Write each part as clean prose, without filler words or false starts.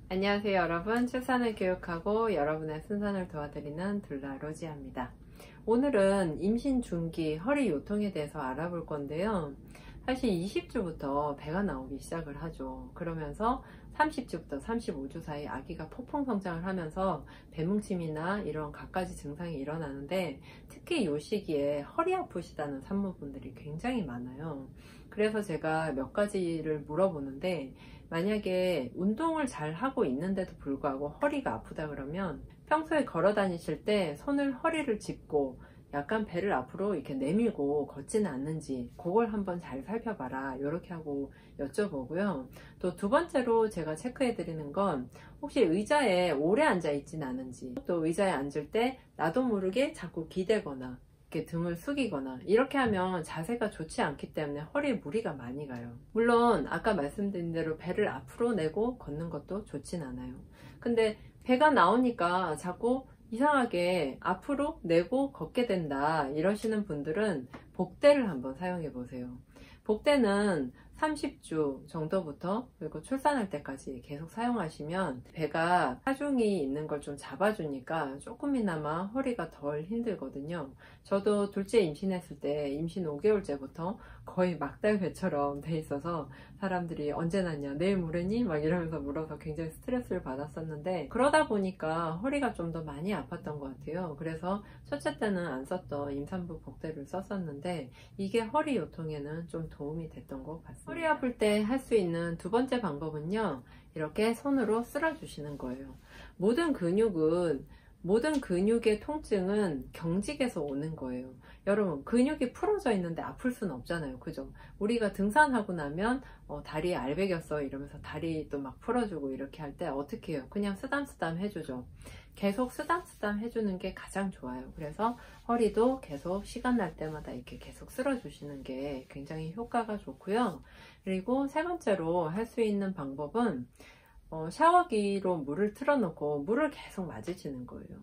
안녕하세요 여러분. 출산을 교육하고 여러분의 순산을 도와드리는 둘라 로지아입니다. 오늘은 임신 중기 허리 요통에 대해서 알아볼 건데요. 사실 20주부터 배가 나오기 시작을 하죠. 그러면서 30주부터 35주 사이 아기가 폭풍 성장을 하면서 배뭉침이나 이런 갖가지 증상이 일어나는데, 특히 이 시기에 허리 아프시다는 산모분들이 굉장히 많아요. 그래서 제가 몇 가지를 물어보는데, 만약에 운동을 잘 하고 있는데도 불구하고 허리가 아프다 그러면 평소에 걸어 다니실 때 손을 허리를 짚고 약간 배를 앞으로 이렇게 내밀고 걷지는 않는지 그걸 한번 잘 살펴봐라, 이렇게 하고 여쭤보고요. 또 두 번째로 제가 체크해 드리는 건, 혹시 의자에 오래 앉아 있지는 않은지, 또 의자에 앉을 때 나도 모르게 자꾸 기대거나 이렇게 등을 숙이거나 이렇게 하면 자세가 좋지 않기 때문에 허리에 무리가 많이 가요. 물론 아까 말씀드린 대로 배를 앞으로 내고 걷는 것도 좋진 않아요. 근데 배가 나오니까 자꾸 이상하게 앞으로 내고 걷게 된다 이러시는 분들은 복대를 한번 사용해 보세요. 복대는 30주 정도부터 그리고 출산할 때까지 계속 사용하시면 배가 하중이 있는 걸 좀 잡아주니까 조금이나마 허리가 덜 힘들거든요. 저도 둘째 임신했을 때 임신 5개월째부터 거의 막달배처럼 돼 있어서 사람들이 언제 낳냐, 내일 모레니? 막 이러면서 물어서 굉장히 스트레스를 받았었는데, 그러다 보니까 허리가 좀 더 많이 아팠던 것 같아요. 그래서 첫째 때는 안 썼던 임산부 복대를 썼었는데 이게 허리 요통에는 좀 도움이 됐던 것 같습니다. 허리 아플 때 할 수 있는 두 번째 방법은요, 이렇게 손으로 쓸어 주시는 거예요. 모든 근육의 통증은 경직에서 오는 거예요. 여러분, 근육이 풀어져 있는데 아플 수는 없잖아요. 그죠? 우리가 등산하고 나면 다리에 알배겼어 이러면서 다리 또 막 풀어주고 이렇게 할 때 어떻게 해요? 그냥 쓰담쓰담 해주죠. 계속 쓰담쓰담 해주는 게 가장 좋아요. 그래서 허리도 계속 시간 날 때마다 이렇게 계속 쓸어주시는 게 굉장히 효과가 좋고요. 그리고 세 번째로 할 수 있는 방법은 샤워기로 물을 틀어놓고 물을 계속 맞으시는 거예요.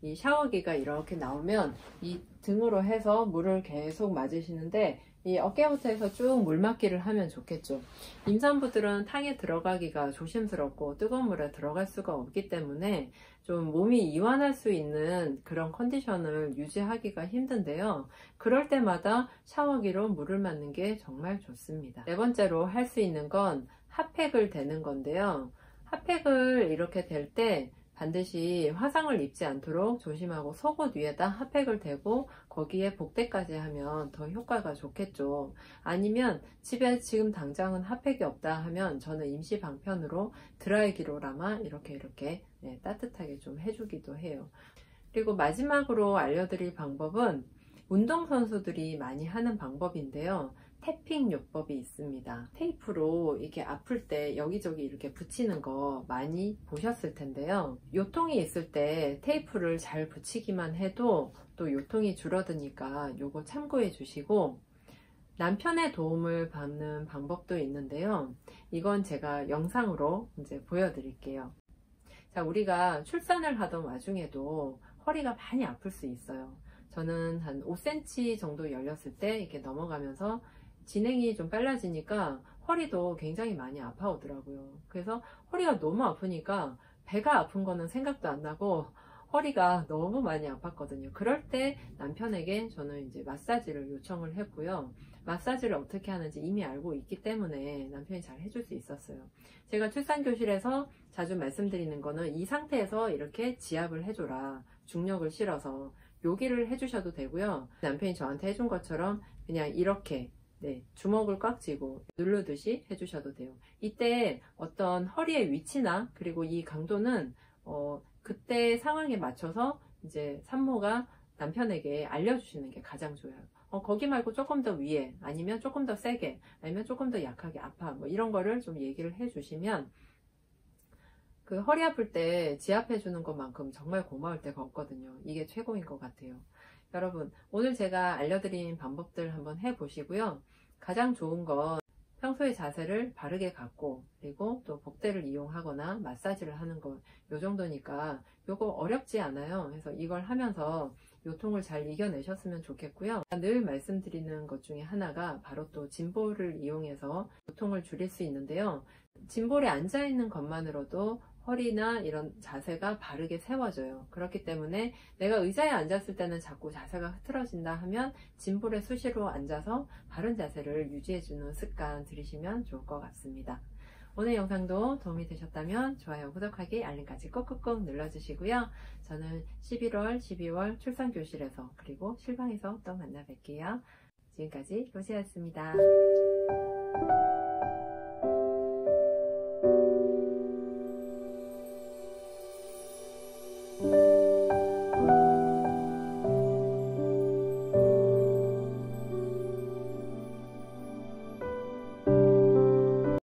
이 샤워기가 이렇게 나오면 이 등으로 해서 물을 계속 맞으시는데, 이 어깨부터 해서 쭉 물 맞기를 하면 좋겠죠. 임산부들은 탕에 들어가기가 조심스럽고 뜨거운 물에 들어갈 수가 없기 때문에 좀 몸이 이완할 수 있는 그런 컨디션을 유지하기가 힘든데요. 그럴 때마다 샤워기로 물을 맞는 게 정말 좋습니다. 네 번째로 할 수 있는 건 핫팩을 대는 건데요. 핫팩을 이렇게 댈 때 반드시 화상을 입지 않도록 조심하고 속옷 위에다 핫팩을 대고 거기에 복대까지 하면 더 효과가 좋겠죠. 아니면 집에 지금 당장은 핫팩이 없다 하면 저는 임시 방편으로 드라이기로라마 이렇게 따뜻하게 좀 해주기도 해요. 그리고 마지막으로 알려드릴 방법은 운동선수들이 많이 하는 방법인데요. 태핑 요법이 있습니다. 테이프로 이렇게 아플 때 여기저기 이렇게 붙이는 거 많이 보셨을 텐데요. 요통이 있을 때 테이프를 잘 붙이기만 해도 또 요통이 줄어드니까 요거 참고해 주시고, 남편의 도움을 받는 방법도 있는데요. 이건 제가 영상으로 이제 보여드릴게요. 자, 우리가 출산을 하던 와중에도 허리가 많이 아플 수 있어요. 저는 한 5cm 정도 열렸을 때 이렇게 넘어가면서 진행이 좀 빨라지니까 허리도 굉장히 많이 아파오더라고요. 그래서 허리가 너무 아프니까 배가 아픈 거는 생각도 안 나고 허리가 너무 많이 아팠거든요. 그럴 때 남편에게 저는 이제 마사지를 요청을 했고요. 마사지를 어떻게 하는지 이미 알고 있기 때문에 남편이 잘 해줄 수 있었어요. 제가 출산교실에서 자주 말씀드리는 거는 이 상태에서 이렇게 지압을 해줘라. 중력을 실어서 여기를 해주셔도 되고요. 남편이 저한테 해준 것처럼 그냥 이렇게 주먹을 꽉 쥐고 누르듯이 해주셔도 돼요. 이때 어떤 허리의 위치나 그리고 이 강도는 그때 상황에 맞춰서 이제 산모가 남편에게 알려주시는 게 가장 좋아요. 거기 말고 조금 더 위에, 아니면 조금 더 세게, 아니면 조금 더 약하게 아파, 뭐 이런 거를 좀 얘기를 해주시면 그 허리 아플 때 지압해 주는 것만큼 정말 고마울 때가 없거든요. 이게 최고인 것 같아요. 여러분, 오늘 제가 알려드린 방법들 한번 해보시고요. 가장 좋은 건 평소에 자세를 바르게 갖고, 그리고 또 복대를 이용하거나 마사지를 하는 것, 요 정도니까 요거 어렵지 않아요. 그래서 이걸 하면서 요통을 잘 이겨내셨으면 좋겠고요. 늘 말씀드리는 것 중에 하나가 바로 또 짐볼을 이용해서 요통을 줄일 수 있는데요. 짐볼에 앉아 있는 것만으로도 허리나 이런 자세가 바르게 세워져요. 그렇기 때문에 내가 의자에 앉았을 때는 자꾸 자세가 흐트러진다 하면 짐볼에 수시로 앉아서 바른 자세를 유지해주는 습관 들이시면 좋을 것 같습니다. 오늘 영상도 도움이 되셨다면 좋아요, 구독하기, 알림까지 꼭꼭꼭 눌러주시고요. 저는 11월, 12월 출산교실에서 그리고 실방에서 또 만나 뵐게요. 지금까지 로지였습니다.